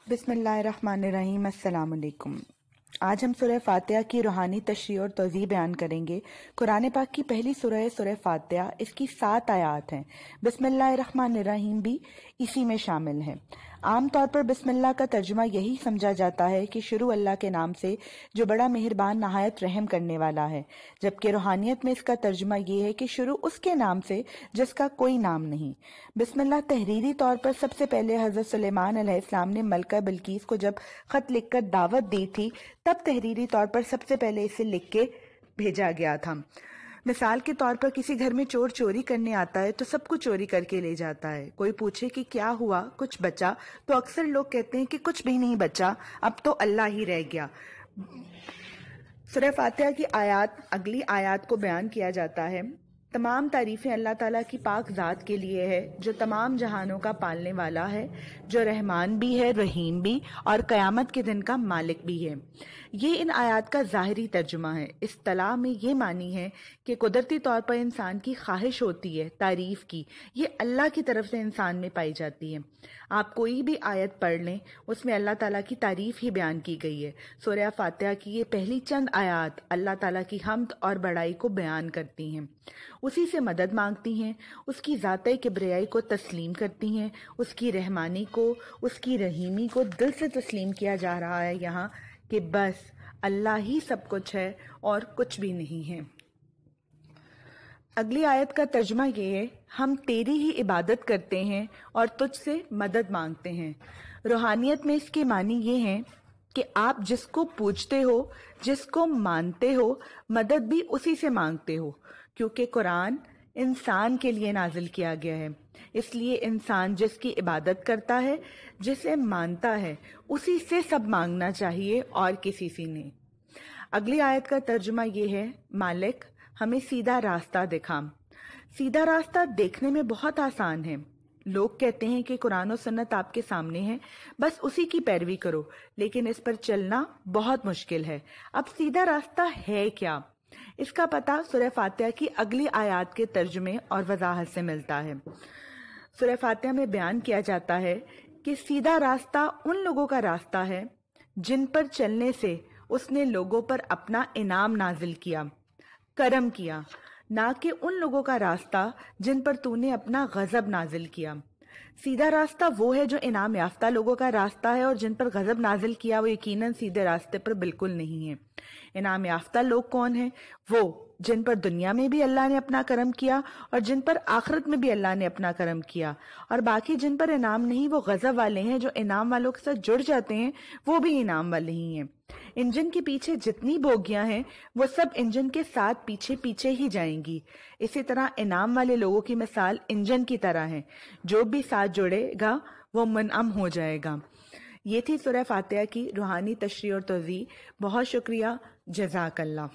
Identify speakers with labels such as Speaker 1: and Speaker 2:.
Speaker 1: बिस्मिल्लाहिर्रहमानिर्रहीम। अस्सलाम वालेकुम। आज हम सूरह फातिहा की रूहानी तशरीह और तौज़ीह बयान करेंगे। कुरान पाक की पहली सूरह फातिहा, इसकी 7 आयात हैं। बिस्मिल्लाहिर्रहमानिर्रहीम भी इसी में शामिल है। आम तौर पर बिस्मिल्लाह का तर्जुमा यही समझा जाता है कि शुरू अल्लाह के नाम से जो बड़ा मेहरबान नहायत रहम करने वाला है, जबकि रूहानियत में इसका तर्जुमा ये है कि शुरू उसके नाम से जिसका कोई नाम नहीं। बिस्मिल्लाह तहरीरी तौर पर सबसे पहले हजरत सुलेमान अलैहिस्सलाम ने मलका बिल्कीस को जब खत लिखकर दावत दी थी, तब तहरीरी तौर पर सबसे पहले इसे लिख के भेजा गया था। मिसाल के तौर पर किसी घर में चोर चोरी करने आता है तो सब कुछ चोरी करके ले जाता है। कोई पूछे कि क्या हुआ, कुछ बचा, तो अक्सर लोग कहते हैं कि कुछ भी नहीं बचा, अब तो अल्लाह ही रह गया। सूरह फातिहा की अगली आयत को बयान किया जाता है। तमाम तारीफें अल्लाह ताला की पाक ज़ात के लिए है, जो तमाम जहानों का पालने वाला है, जो रहमान भी है, रहीम भी, और क़यामत के दिन का मालिक भी है। ये इन आयात का ज़ाहिरी तर्जुमा है। इस्तिलाह में ये मानी है कि कुदरती तौर पर इंसान की ख्वाहिश होती है तारीफ की, ये अल्लाह की तरफ से इंसान में पाई जाती है। आप कोई भी आयत पढ़ लें, उसमें अल्लाह ताला की तारीफ ही बयान की गई है। सूरह फातिहा की ये पहली चंद आयात अल्लाह ताला की हम्द और बड़ाई को बयान करती हैं, उसी से मदद मांगती हैं, उसकी ज़ात किब्रियाई को तस्लीम करती हैं, उसकी रहमानी को, उसकी रहीमी को दिल से तस्लीम किया जा रहा है यहाँ कि बस अल्लाह ही सब कुछ है और कुछ भी नहीं है। अगली आयत का तर्जुमा ये है, हम तेरी ही इबादत करते हैं और तुझसे मदद मांगते हैं। रूहानियत में इसके मानी ये हैं कि आप जिसको पूजते हो, जिसको मानते हो, मदद भी उसी से मांगते हो, क्योंकि कुरान इंसान के लिए नाजिल किया गया है। इसलिए इंसान जिसकी इबादत करता है, जिसे मानता है, उसी से सब मांगना चाहिए और किसी से नहीं। अगली आयत का तर्जुमा ये है, मालिक हमें सीधा रास्ता दिखा। सीधा रास्ता देखने में बहुत आसान है। लोग कहते हैं कि कुरान और सुन्नत आपके सामने है, बस उसी की पैरवी करो, लेकिन इस पर चलना बहुत मुश्किल है। अब सीधा रास्ता है क्या? इसका पता सूरह फातिहा की अगली आयत के तर्जुमे और वजाहत से मिलता है। सूरह फातिहा में बयान किया जाता है कि सीधा रास्ता उन लोगों का रास्ता है जिन पर चलने से उसने लोगों पर अपना इनाम नाजिल किया, करम किया, ना कि उन लोगों का रास्ता जिन पर तूने अपना गजब नाजिल किया। सीधा रास्ता वो है जो इनाम याफ्ता लोगों का रास्ता है, और जिन पर गजब नाजिल किया वो यकीनन सीधे रास्ते पर बिल्कुल नहीं है। इनाम याफ्ता लोग कौन हैं? वो जिन पर दुनिया में भी अल्लाह ने अपना करम किया और जिन पर आखिरत में भी अल्लाह ने अपना करम किया, और बाकी जिन पर इनाम नहीं वो गजब वाले हैं, जो इनाम वालों के साथ जुड़ जाते हैं, वो भी इनाम वाले ही हैं। इंजन के पीछे जितनी बोगियां हैं वो सब इंजन के साथ पीछे पीछे ही जाएंगी। इसी तरह इनाम वाले लोगों की मिसाल इंजन की तरह है, जो भी साथ जुड़ेगा वो मुनअम हो जाएगा। ये थी सूरह फातिहा की रूहानी तशरीह और तौज़ीह। बहुत शुक्रिया। जज़ाकल्लाह।